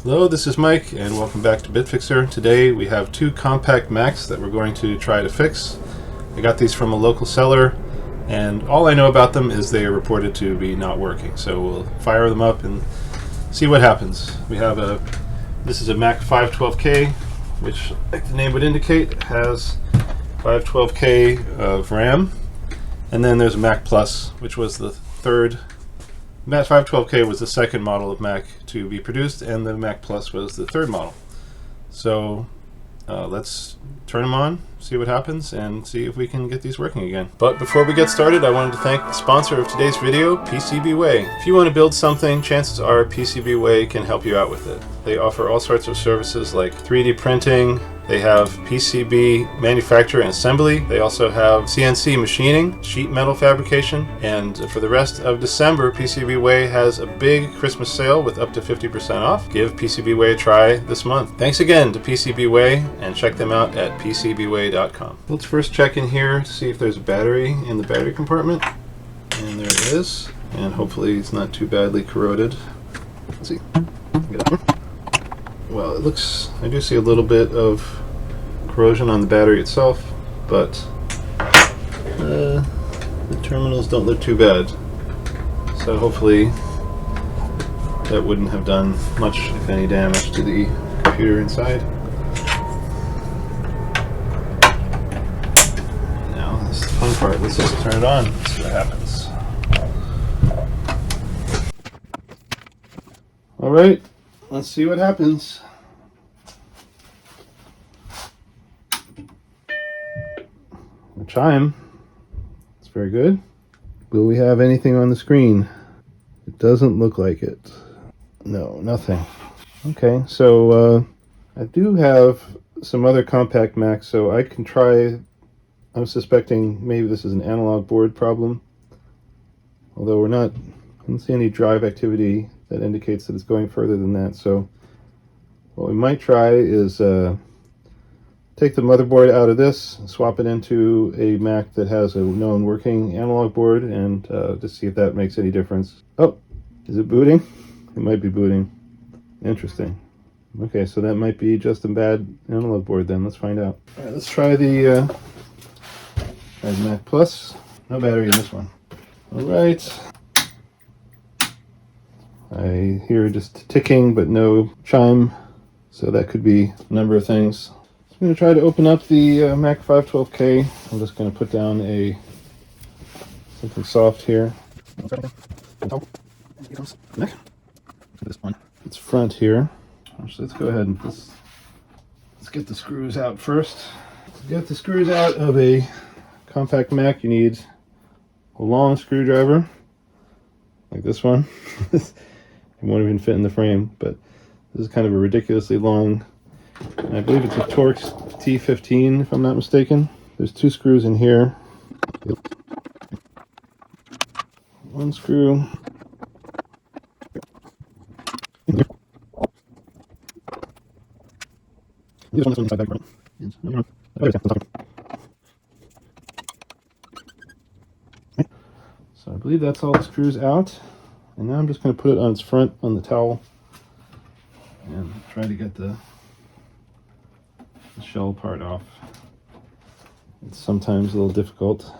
Hello, this is Mike, and welcome back to BitFixer. Today we have two compact Macs that we're going to try to fix. I got these from a local seller, and all I know about them is they are reported to be not working. So we'll fire them up and see what happens. This is a Mac 512k, which, like the name would indicate, has 512k of RAM. And then there's a Mac Plus, which was the third. Mac 512k was the second model of Mac to be produced, and the Mac Plus was the third model. So let's turn them on, see what happens, and see if we can get these working again. But before we get started, I wanted to thank the sponsor of today's video, PCBWay. If you want to build something, chances are PCBWay can help you out with it. They offer all sorts of services like 3D printing. They have PCB manufacture and assembly. They also have CNC machining, sheet metal fabrication, and for the rest of December, PCBWay has a big Christmas sale with up to 50% off. Give PCBWay a try this month. Thanks again to PCBWay, and check them out at PCBWay.com. Let's first check in here to see if there's a battery in the battery compartment. And there it is. And hopefully it's not too badly corroded. Let's see. Well, it looks, I do see a little bit of corrosion on the battery itself, but the terminals don't look too bad. So hopefully that wouldn't have done much, if any, damage to the computer inside. Now, this is the fun part. Let's just turn it on and see what happens. Alright, let's see what happens. A chime. It's very good. Will we have anything on the screen? It doesn't look like it. No, nothing. Okay, so I do have some other compact Macs, so I can try. I'm suspecting maybe this is an analog board problem, although I don't see any drive activity that indicates that it's going further than that. So what we might try is take the motherboard out of this, swap it into a Mac that has a known working analog board, and just see if that makes any difference. Oh, is it booting? It might be booting. Interesting. Okay, so that might be just a bad analog board then. Let's find out. All right, let's try the Mac Plus. No battery in this one. All right. I hear just ticking, but no chime, so that could be a number of things. I'm going to try to open up the Mac 512k. I'm just going to put down something soft here. This one. It's front here. So let's go ahead and let's get the screws out first. To get the screws out of a compact Mac, you need a long screwdriver, like this one. It won't even fit in the frame, but this is kind of a ridiculously long. I believe it's a Torx T15, if I'm not mistaken. There's two screws in here. One screw. So I believe that's all the screws out. And now I'm just going to put it on its front on the towel and try to get the shell part off. It's sometimes a little difficult.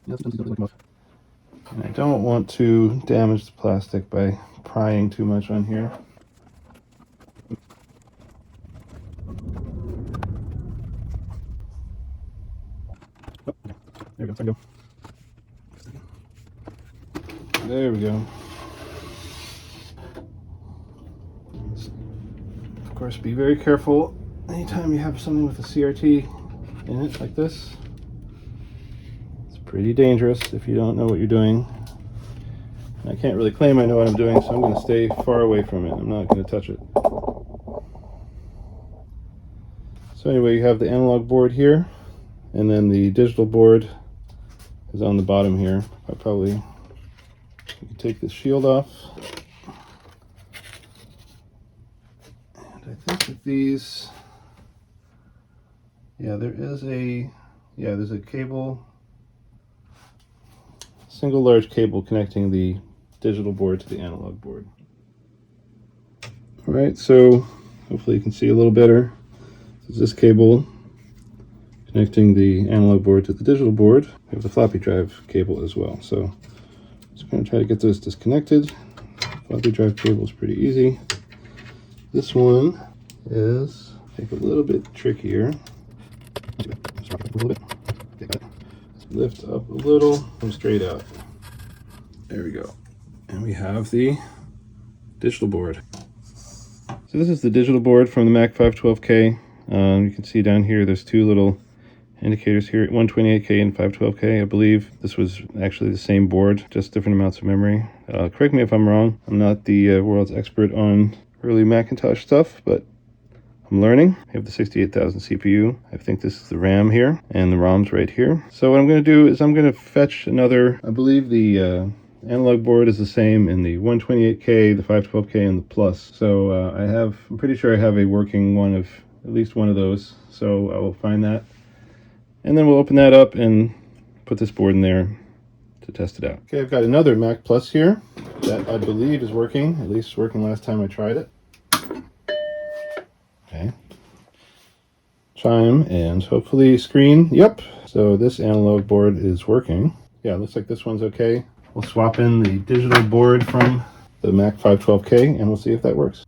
And I don't want to damage the plastic by prying too much on here. There we go. Of course, be very careful anytime you have something with a CRT in it like this. It's pretty dangerous if you don't know what you're doing. I can't really claim I know what I'm doing, so I'm going to stay far away from it. I'm not going to touch it. So anyway, you have the analog board here, and then the digital board is on the bottom here. I probably can take this shield off. And I think that these, there's a cable, single large cable connecting the digital board to the analog board. All right, so hopefully you can see a little better. This is this cable connecting the analog board to the digital board. We have the floppy drive cable as well. So I'm just going to try to get those disconnected. Floppy drive cable is pretty easy. This one is, I think, a little bit trickier. Lift up a little, come straight out. There we go. And we have the digital board. So this is the digital board from the Mac 512k. You can see down here there's two little indicators here, 128k and 512k. I believe this was actually the same board, just different amounts of memory. Correct me if I'm wrong. I'm not the world's expert on early Macintosh stuff, but I'm learning. I have the 68,000 CPU. I think this is the RAM here, and the ROM's right here. So what I'm going to do is I'm going to fetch another, I believe the analog board is the same in the 128k, the 512k, and the Plus. So I'm pretty sure I have a working one of, at least one of those. So I will find that. And then we'll open that up and put this board in there to test it out. Okay, I've got another Mac Plus here that I believe is working, at least working last time I tried it. Okay. Chime and hopefully screen. Yep. So this analog board is working. Yeah, looks like this one's okay. We'll swap in the digital board from the Mac 512k and we'll see if that works.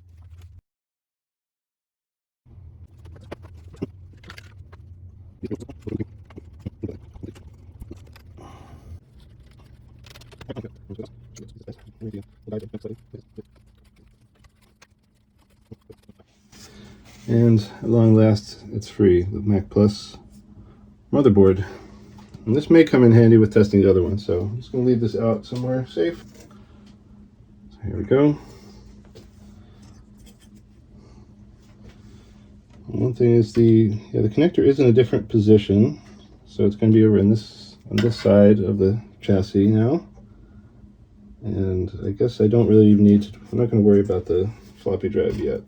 And at long last, it's free, the Mac Plus motherboard. And this may come in handy with testing the other one, so I'm just going to leave this out somewhere safe. So here we go. One thing is the connector is in a different position, so it's going to be over on this side of the chassis now. And I guess I don't really even need to, I'm not going to worry about the floppy drive yet.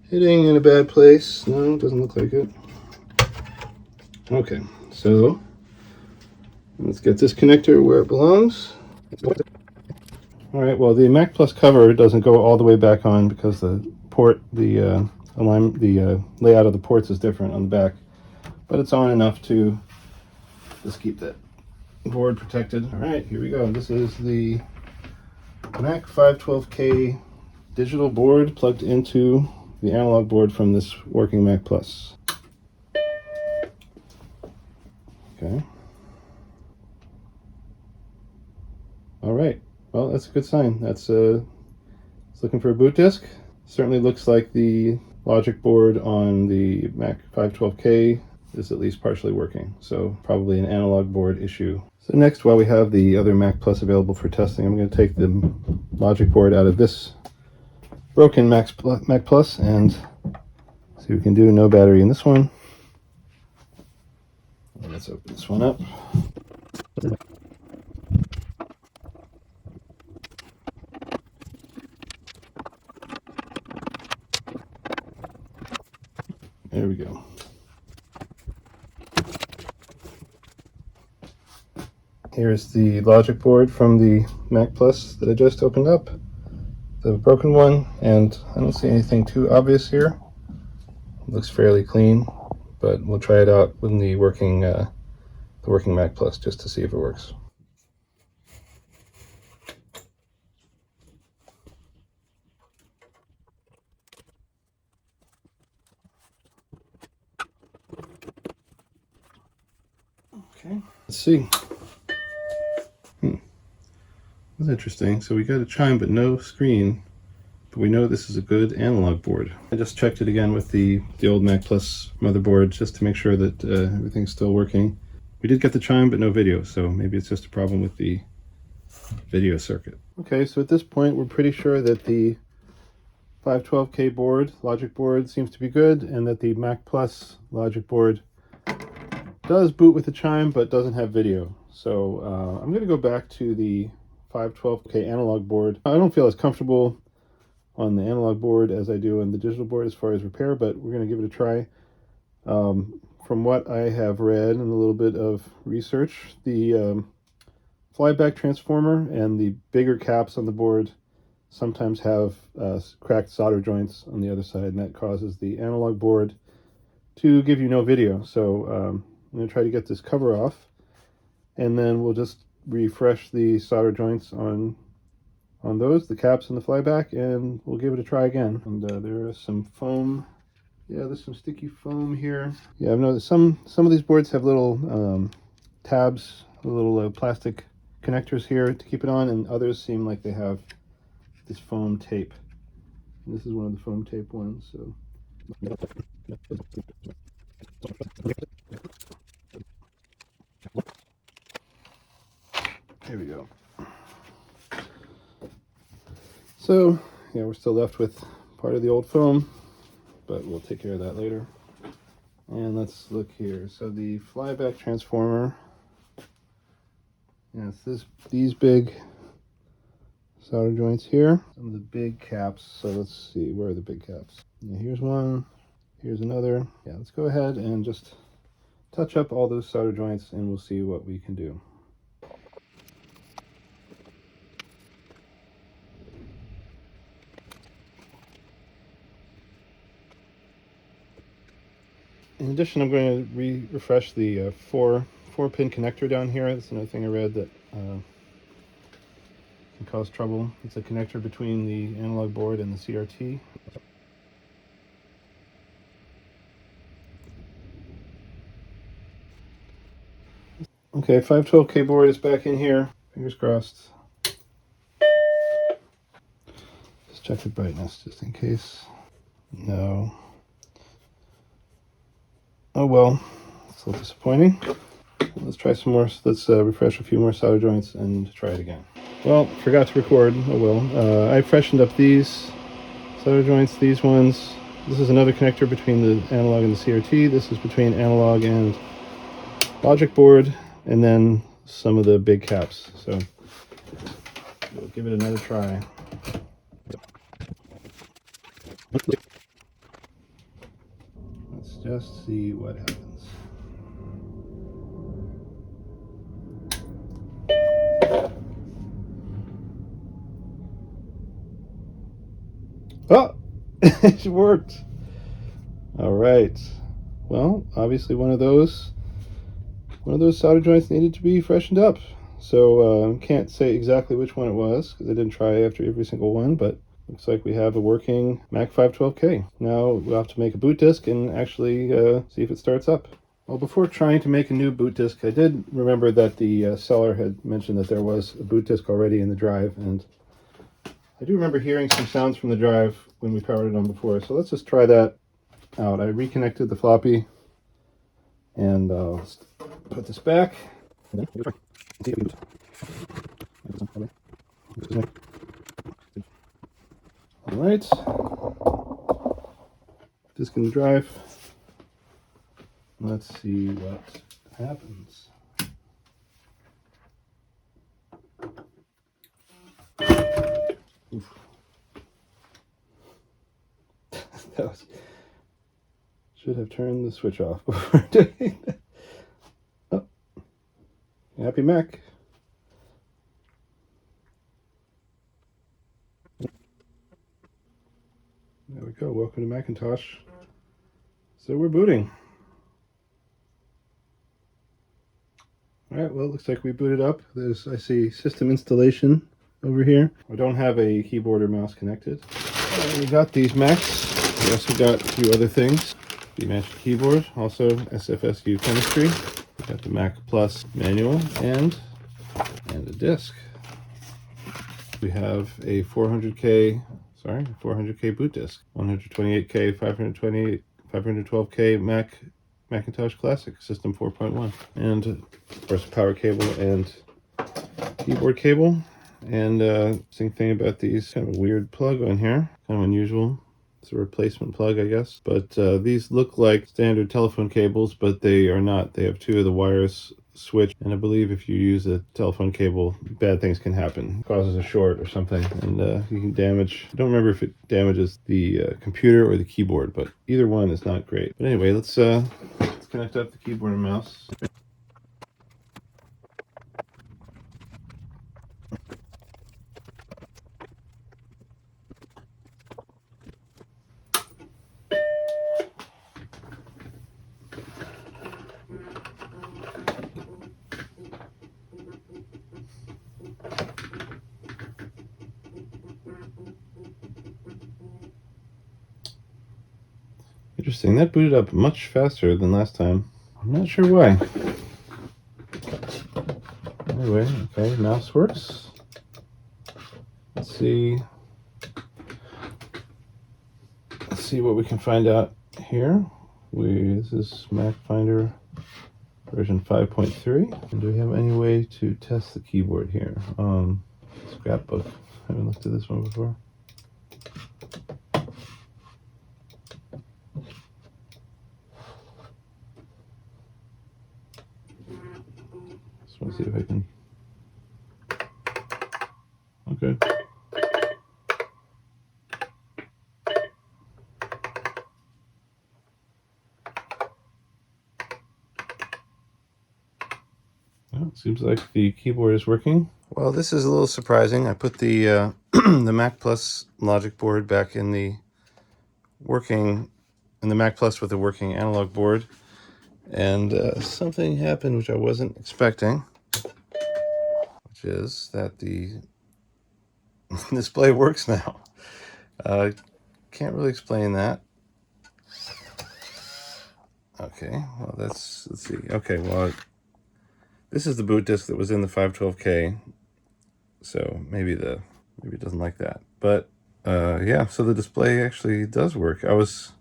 Hitting in a bad place. No, it doesn't look like it. Okay, so let's get this connector where it belongs. All right, well, the Mac Plus cover doesn't go all the way back on because the port, the layout of the ports is different on the back, but it's on enough to just keep that board protected. All right, here we go. This is the Mac 512k digital board plugged into the analog board from this working Mac Plus. Okay. All right. Well, that's a good sign. It's looking for a boot disk. Certainly looks like the logic board on the Mac 512k is at least partially working. So probably an analog board issue. So next, while we have the other Mac Plus available for testing, I'm going to take the logic board out of this broken Mac Plus and see what we can do. No battery in this one. Let's open this one up. There we go. Here's the logic board from the Mac Plus that I just opened up, the broken one, and I don't see anything too obvious here. It looks fairly clean, but we'll try it out with the working Mac Plus just to see if it works. Okay, let's see. That's interesting. So we got a chime but no screen, but we know this is a good analog board. I just checked it again with the old Mac Plus motherboard just to make sure that everything's still working. We did get the chime but no video, so maybe it's just a problem with the video circuit. Okay, so at this point we're pretty sure that the 512k board, logic board, seems to be good, and that the Mac Plus logic board does boot with the chime but doesn't have video. So I'm going to go back to the 512k analog board. I don't feel as comfortable on the analog board as I do on the digital board as far as repair, but we're going to give it a try. For from what I have read and a little bit of research, the flyback transformer and the bigger caps on the board sometimes have cracked solder joints on the other side, and that causes the analog board to give you no video. So I'm going to try to get this cover off, and then we'll just refresh the solder joints on those, the caps and the flyback, and we'll give it a try again. And there is some foam. Yeah, there's some sticky foam here. Yeah, I've noticed some of these boards have little tabs, little plastic connectors here to keep it on, and others seem like they have this foam tape. And this is one of the foam tape ones. So here we go. So yeah, we're still left with part of the old foam, but we'll take care of that later. And let's look here. So the flyback transformer, yeah, it's these big solder joints here. Some of the big caps. So let's see, where are the big caps? Yeah, here's one, here's another. Yeah, let's go ahead and just touch up all those solder joints, and we'll see what we can do. In addition, I'm going to refresh the four-pin connector down here. That's another thing I read that can cause trouble. It's a connector between the analog board and the CRT. Okay, 512k board is back in here. Fingers crossed. Just check the brightness just in case. No. Oh well, it's a little disappointing. Let's try some more. Let's refresh a few more solder joints and try it again. Well, forgot to record. Oh well. I freshened up these solder joints, these ones. This is another connector between the analog and the CRT. This is between analog and logic board, and then some of the big caps. So we'll give it another try. Let's just see what happens. Oh, it worked. All right. Well, obviously one of those solder joints needed to be freshened up. So can't say exactly which one it was because I didn't try after every single one, but looks like we have a working Mac 512k. Now we'll have to make a boot disk and actually see if it starts up. Well, before trying to make a new boot disk, I did remember that the seller had mentioned that there was a boot disk already in the drive, and I do remember hearing some sounds from the drive when we powered it on before, so let's just try that out. I reconnected the floppy, and I'll put this back. All right, disk in the drive. Let's see what happens. Oof. Should have turned the switch off before doing that. Oh, happy Mac. There we go. Welcome to Macintosh. So we're booting. All right. Well, it looks like we booted up. I see system installation over here. I don't have a keyboard or mouse connected. We got these Macs. We also got a few other things. The Magic Keyboard, also SFSU chemistry. We got the Mac Plus manual and a disc. We have a 400k boot disk, 128k, 512k Macintosh Classic System 4.1, and of course power cable and keyboard cable. And interesting thing about these, kind of a weird plug on here, kind of unusual. It's a replacement plug, I guess. But these look like standard telephone cables, but they are not. They have two of the wires switched, and I believe if you use a telephone cable, bad things can happen. It causes a short or something, and you can damage. I don't remember if it damages the computer or the keyboard, but either one is not great. But anyway, let's connect up the keyboard and mouse. Interesting, that booted up much faster than last time. I'm not sure why. Anyway, okay, mouse works. Let's see what we can find out here. This is Mac Finder version 5.3. And do we have any way to test the keyboard here? Scrapbook. I haven't looked at this one before. Just want to see if I can. Okay. Well, it seems like the keyboard is working. Well, this is a little surprising. I put the the Mac Plus logic board back in the Mac Plus with the working analog board, and something happened which I wasn't expecting, which is that the display works now. Can't really explain that. Okay, well let's see. Okay, well this is the boot disk that was in the 512k, so maybe it doesn't like that. But yeah, so the display actually does work. I was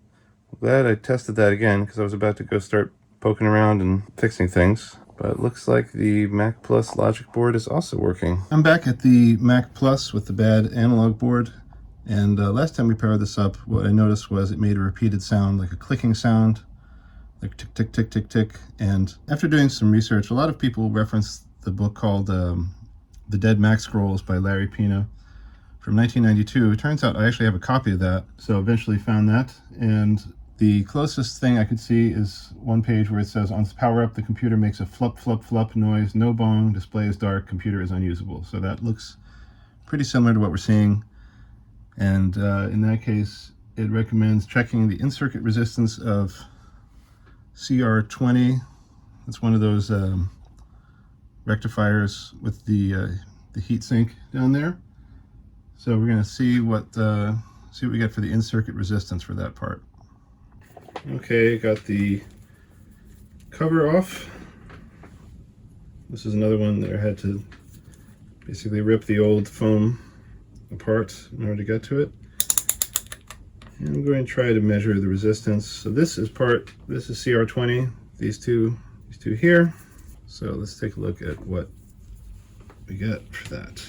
glad I tested that again because I was about to go start poking around and fixing things. But it looks like the Mac Plus logic board is also working. I'm back at the Mac Plus with the bad analog board. And last time we powered this up, what I noticed was it made a repeated sound, like a clicking sound, like tick, tick, tick, tick, tick. And after doing some research, a lot of people reference the book called The Dead Mac Scrolls by Larry Pina from 1992. It turns out I actually have a copy of that, so eventually found that. And the closest thing I could see is one page where it says, on power up, the computer makes a flop, flop, flop noise, no bong, display is dark, computer is unusable. So that looks pretty similar to what we're seeing. And in that case, it recommends checking the in-circuit resistance of CR20. It's one of those rectifiers with the heatsink down there. So we're going to see what we get for the in-circuit resistance for that part. Okay, got the cover off. This is another one that I had to basically rip the old foam apart in order to get to it. And I'm going to try to measure the resistance. So this is CR20, these two here. So let's take a look at what we get for that.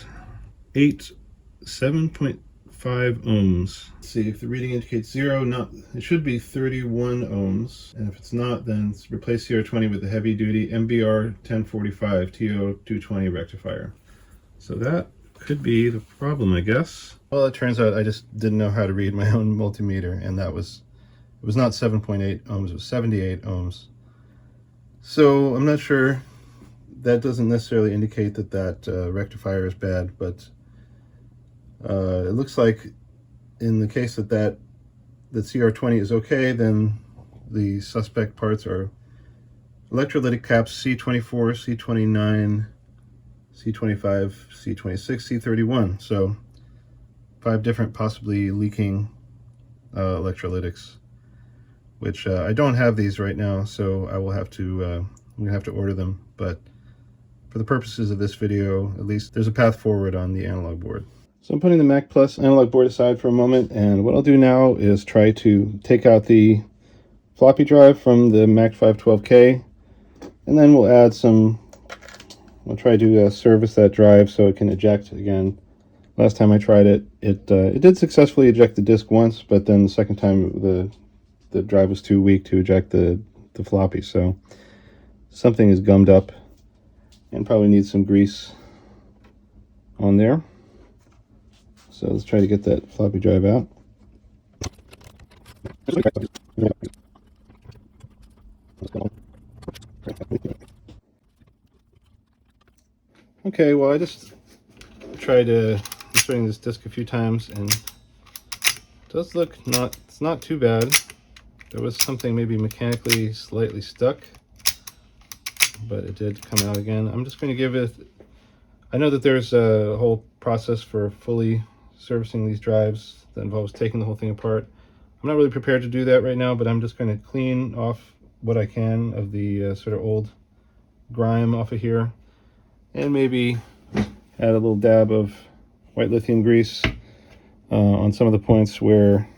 7.5 ohms. Let's see if the reading indicates 0, it should be 31 ohms. And if it's not, then replace CR20 with the heavy duty MBR 1045 TO220 rectifier. So that could be the problem, I guess. Well, it turns out I just didn't know how to read my own multimeter, and it was not 7.8 ohms, it was 78 ohms. So I'm not sure. That doesn't necessarily indicate that rectifier is bad, but it looks like in the case that CR20 is okay, then the suspect parts are electrolytic caps C24, C29, C25, C26, C31. So 5 different possibly leaking electrolytics, which I don't have these right now, so I will have to I'm gonna have to order them. But for the purposes of this video, at least there's a path forward on the analog board. So I'm putting the Mac Plus analog board aside for a moment, and what I'll do now is try to take out the floppy drive from the Mac 512k, and then we'll add I'll try to service that drive so it can eject again. Last time I tried it, it did successfully eject the disk once, but then the second time the drive was too weak to eject the floppy. So something is gummed up and probably needs some grease on there. So let's try to get that floppy drive out. Okay, well I just tried inserting this disc a few times, and it does look it's not too bad. There was something maybe mechanically slightly stuck, but it did come out again. I'm just going to give it, I know that there's a whole process for fully servicing these drives that involves taking the whole thing apart. I'm not really prepared to do that right now, but I'm just going to clean off what I can of the sort of old grime off of here, and maybe add a little dab of white lithium grease on some of the points where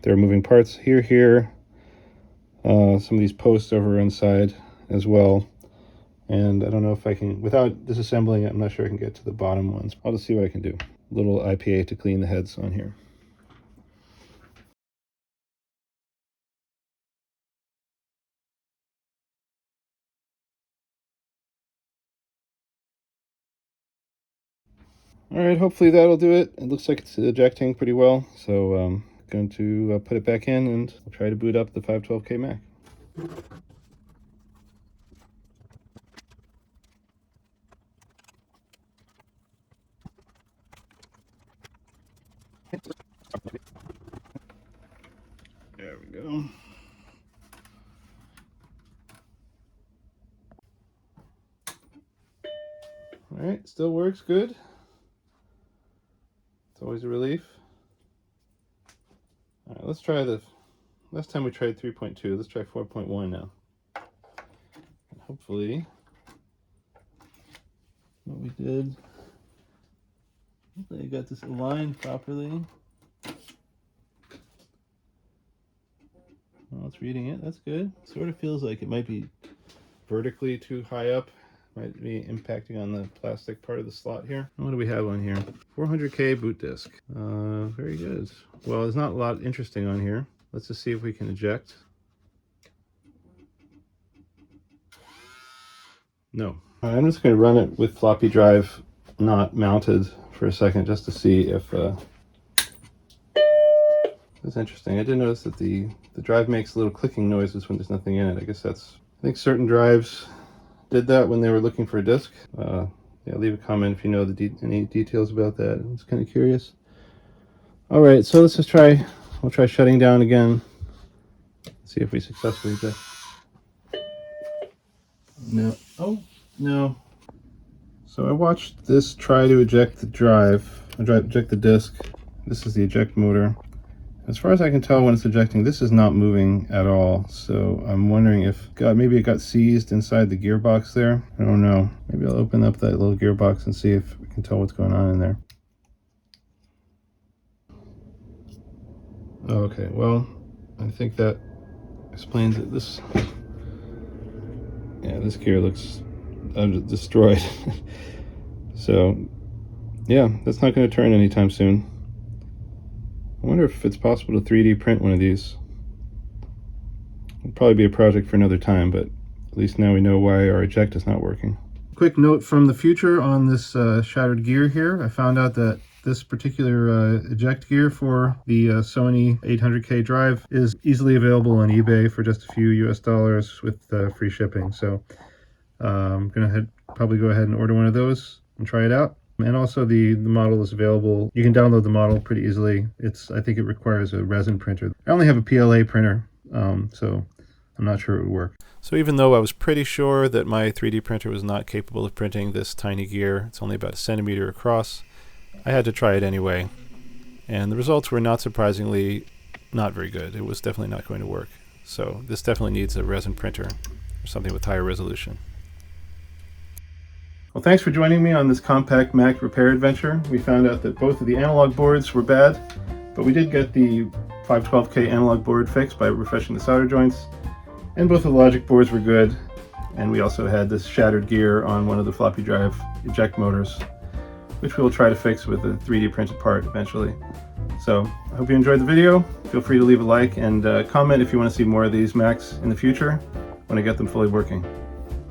there are moving parts. Here, some of these posts over inside as well. And I don't know if I can, without disassembling it, I'm not sure I can get to the bottom ones. I'll just see what I can do. A little IPA to clean the heads on here. All right, hopefully that'll do it. It looks like it's ejecting pretty well. So I'm going to put it back in, and I'll try to boot up the 512k Mac. There we go. All right, still works good. It's always a relief. All right, let's try the, last time we tried 3.2, let's try 4.1 now. And hopefully what we did, hopefully I got this aligned properly. Well, it's reading it, that's good. Sort of feels like it might be vertically too high up. Might be impacting on the plastic part of the slot here. What do we have on here? 400k boot disk. Very good. Well, there's not a lot interesting on here. Let's just see if we can eject. No. I'm just going to run it with floppy drive not mounted for a second, just to see if that's interesting. I did notice that the drive makes little clicking noises when there's nothing in it. I guess that's, I think certain drives did that when they were looking for a disk. Yeah, leave a comment if you know any details about that. I'm just kind of curious. All right, so let's just try, we'll try shutting down again. See if we successfully eject. No, oh, no. So I watched this try to eject the drive, eject the disk. This is the eject motor. As far as I can tell, when it's ejecting, this is not moving at all. So I'm wondering if, maybe it got seized inside the gearbox there. I don't know. Maybe I'll open up that little gearbox and see if we can tell what's going on in there. Oh, okay, well, I think that explains it. This gear looks destroyed. So, yeah, that's not going to turn anytime soon. I wonder if it's possible to 3D print one of these. It'll probably be a project for another time, but at least now we know why our eject is not working. Quick note from the future on this shattered gear here. I found out that this particular eject gear for the Sony 800k drive is easily available on eBay for just a few US$ with free shipping. So I'm gonna probably go ahead and order one of those and try it out. And also the model is available. You can download the model pretty easily. I think it requires a resin printer. I only have a PLA printer, so I'm not sure it would work. So even though I was pretty sure that my 3D printer was not capable of printing this tiny gear, it's only about 1 centimeter across, I had to try it anyway. And the results were not surprisingly not very good. It was definitely not going to work. So this definitely needs a resin printer or something with higher resolution. Well, thanks for joining me on this compact Mac repair adventure. We found out that both of the analog boards were bad, but we did get the 512k analog board fixed by refreshing the solder joints, and both of the logic boards were good. And we also had this shattered gear on one of the floppy drive eject motors, which we'll try to fix with a 3D printed part eventually. So I hope you enjoyed the video. Feel free to leave a like and comment if you want to see more of these Macs in the future when I get them fully working.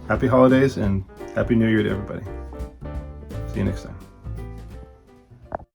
Happy holidays and Happy New Year to everybody. See you next time.